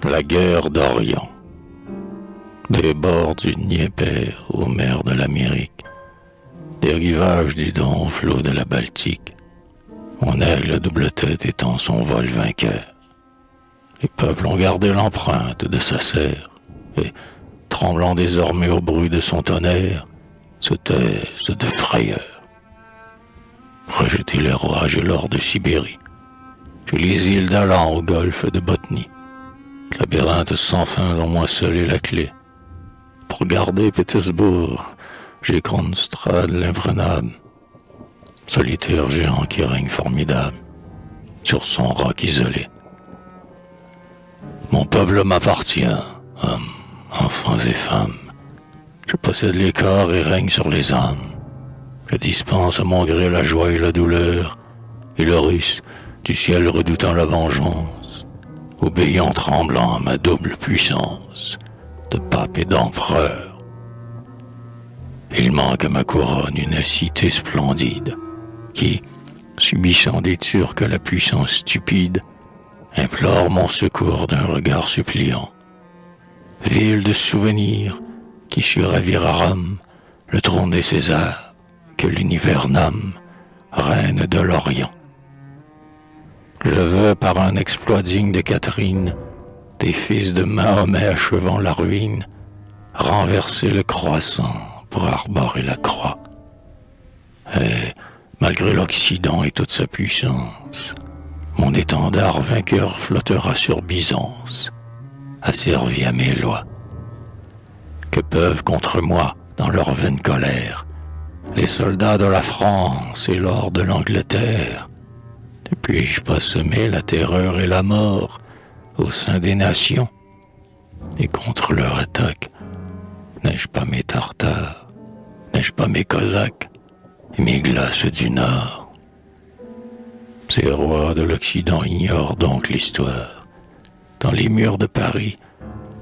La guerre d'Orient. Des bords du Dniepr aux mers de l'Amérique, des rivages du Don aux flots de la Baltique, mon aigle à double tête étend son vol vainqueur. Les peuples ont gardé l'empreinte de sa serre, et, tremblant désormais au bruit de son tonnerre, se taisent de frayeur. Rejetez les rouages et l'or de Sibérie, j'ai les îles d'Alan au golfe de Botnie, labyrinthe sans fin dont moissolé la clé. Pour garder Pétersbourg, j'ai Kronstadt l'imprenable, solitaire géant qui règne formidable sur son roc isolé. Mon peuple m'appartient, hommes, enfants et femmes. Je possède les corps et règne sur les âmes. Je dispense à mon gré la joie et la douleur, et le russe, du ciel redoutant la vengeance, obéissant tremblant à ma double puissance de pape et d'empereur. Il manque à ma couronne une cité splendide, qui, subissant des Turcs la puissance stupide, implore mon secours d'un regard suppliant. Ville de souvenirs, qui sut ravir à Rome le trône des Césars, que l'univers nomme reine de l'Orient. Je veux, par un exploit digne de Catherine, des fils de Mahomet achevant la ruine, renverser le croissant pour arborer la croix. Et, malgré l'Occident et toute sa puissance, mon étendard vainqueur flottera sur Byzance, asservi à mes lois. Que peuvent contre moi, dans leur vaine colère, les soldats de la France et l'or de l'Angleterre? Ne puis-je pas semer la terreur et la mort au sein des nations? Et contre leur attaque, n'ai-je pas mes Tartares, n'ai-je pas mes Cosaques et mes glaces du Nord? Ces rois de l'Occident ignorent donc l'histoire. Dans les murs de Paris,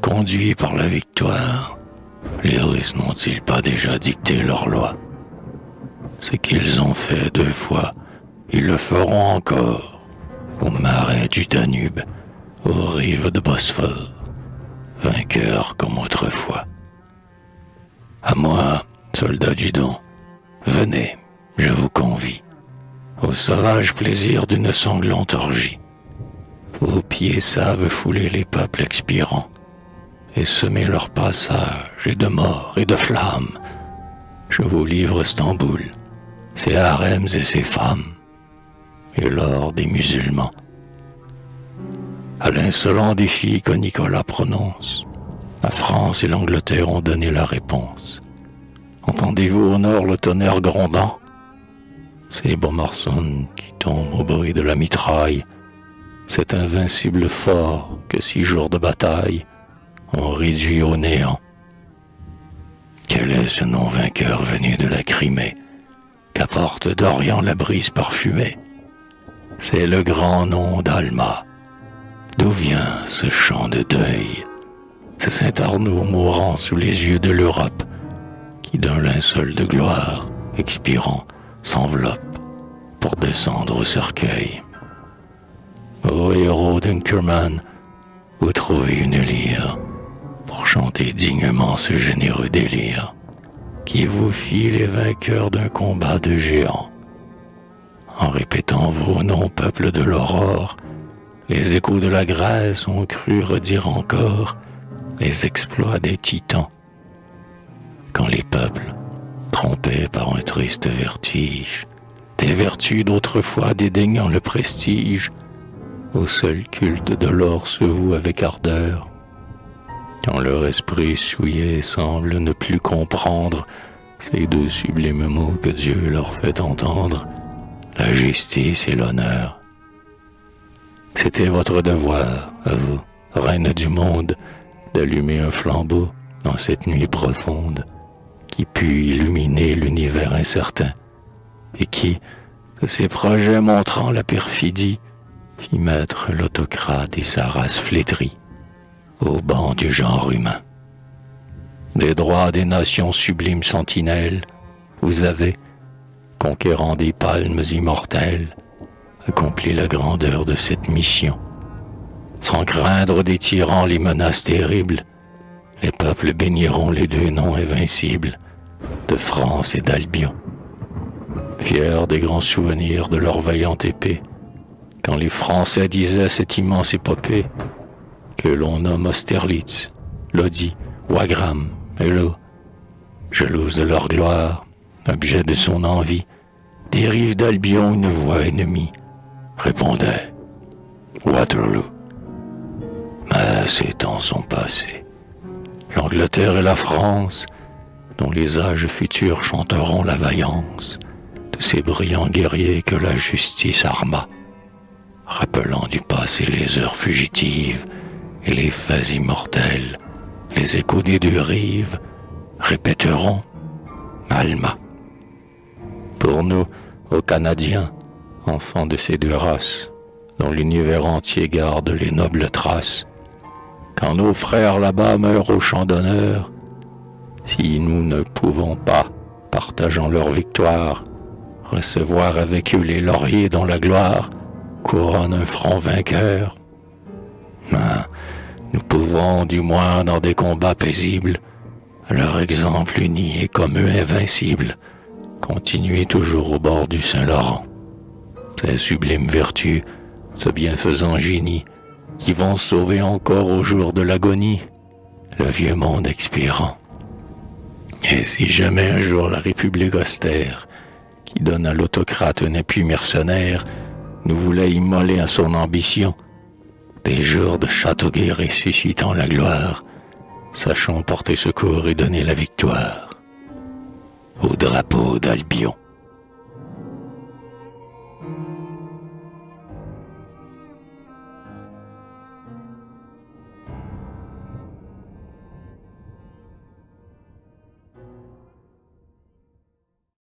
conduits par la victoire, les Russes n'ont-ils pas déjà dicté leurs lois? Ce qu'ils ont fait 2 fois, ils le feront encore, aux marais du Danube, aux rives de Bosphore, vainqueurs comme autrefois. À moi, soldats du Don, venez, je vous convie, au sauvage plaisir d'une sanglante orgie. Vos pieds savent fouler les peuples expirants, et semer leur passage et de mort et de flammes. Je vous livre Stamboul, ses harems et ses femmes, et l'or des musulmans. À l'insolent défi que Nicolas prononce, la France et l'Angleterre ont donné la réponse. Entendez-vous au nord le tonnerre grondant? Ces Beaumarson qui tombent au bruit de la mitraille, cet invincible fort que 6 jours de bataille ont réduit au néant. Quel est ce non-vainqueur venu de la Crimée, qu'apporte d'Orient la brise parfumée? C'est le grand nom d'Alma. D'où vient ce chant de deuil, ce Saint-Arnaud mourant sous les yeux de l'Europe, qui d'un linceul de gloire, expirant, s'enveloppe pour descendre au cercueil? Ô héros d'Inkerman, où trouver une lyre pour chanter dignement ce généreux délire qui vous fit les vainqueurs d'un combat de géants? En répétant vos noms, peuple de l'aurore, les échos de la Grèce ont cru redire encore les exploits des titans. Quand les peuples, trompés par un triste vertige, des vertus d'autrefois dédaignant le prestige, au seul culte de l'or se vouent avec ardeur, quand leur esprit souillé semble ne plus comprendre ces 2 sublimes mots que Dieu leur fait entendre, la justice et l'honneur. C'était votre devoir, à vous, reine du monde, d'allumer un flambeau dans cette nuit profonde qui put illuminer l'univers incertain et qui, de ses projets montrant la perfidie, fit mettre l'autocrate et sa race flétrie au banc du genre humain. Des droits des nations sublimes sentinelles, vous avez, conquérant des palmes immortelles, accompli la grandeur de cette mission. Sans craindre des tyrans les menaces terribles, les peuples béniront les deux noms invincibles de France et d'Albion. Fiers des grands souvenirs de leur vaillante épée, quand les Français disaient cette immense épopée, que l'on nomme Austerlitz, Lodi, Wagram et Lo, jalouse de leur gloire, objet de son envie, des rives d'Albion une voix ennemie répondait Waterloo. Mais ces temps sont passés. L'Angleterre et la France, dont les âges futurs chanteront la vaillance de ces brillants guerriers que la justice arma, rappelant du passé les heures fugitives et les faits immortels, les échos des deux rives répéteront Alma. Pour nous, aux Canadiens, enfants de ces deux races, dont l'univers entier garde les nobles traces, quand nos frères là-bas meurent au champ d'honneur, si nous ne pouvons pas, partageant leur victoire, recevoir avec eux les lauriers dont la gloire couronne un front vainqueur, nous pouvons, du moins dans des combats paisibles, à leur exemple uni et comme eux invincibles, continuer toujours au bord du Saint-Laurent. Ces sublimes vertus, ce bienfaisant génie, qui vont sauver encore au jour de l'agonie le vieux monde expirant. Et si jamais un jour la République austère, qui donne à l'autocrate un appui mercenaire, nous voulait immoler à son ambition, des jours de Châteauguay ressuscitant la gloire, sachons porter secours et donner la victoire au drapeau d'Albion.